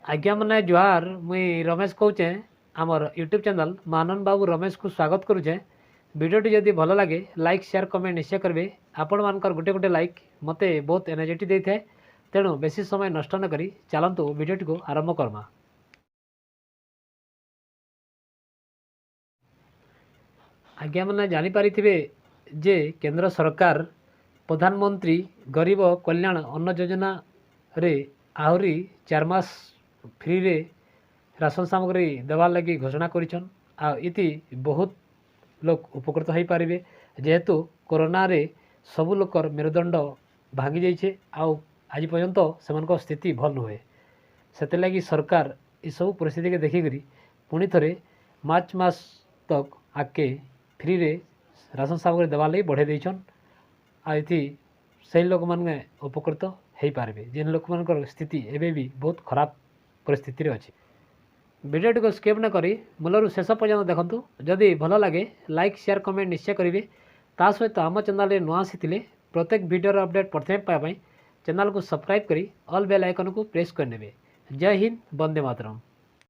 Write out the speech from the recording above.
आज्ञा मैंने जुहार मुई रमेश कहचे आमर यूट्यूब चैनल मानन बाबू रमेश को स्वागत करुचे। वीडियोटी जदि भल लगे लाइक शेयर कमेंट निश्चय करेंगे। आपण मानकर गोटे गोटे लाइक मते बहुत एनर्जेटी दे थाए। तेणु बेसी समय नष्ट न करी चलतु वीडियोटी को आरंभ करमा। आज्ञा मैंने जानीपारी जे केंद्र सरकार प्रधानमंत्री गरीब कल्याण अन्न योजना रे आहरी 4 मास फ्री रे राशन सामग्री देवार लगी घोषणा करिछन। आ इति बहुत लोग उपकृत हो पारे जेहेतु कोरोना रे सबु लोकर मेरुदंड भांगी जाइए। आज पर्यंत से स्थिति भल नुहे से लगी सरकार ये सब परिस्थिति के देखिक पुणी थे मार्च मास तक आके फ्री रे राशन सामग्री देवार लगी बढ़े देछन। आती से लोक मैंने उपकृत हो पारे जेन लोक मान स्थिति एवं भी बहुत खराब परिस्थिति अच्छी। वीडियोटी को स्किप न करी मूलर शेष पर्यंत देखंतु। जदि भल लगे लाइक शेयर कमेंट निश्चय करेंगे। ता सहित आम चैनल नुआ आसी प्रत्येक वीडियो अपडेट प्रथम पाइबा चैनल को सब्सक्राइब करी ऑल बेल आइकन को प्रेस करने। जय हिंद, वंदे मातरम।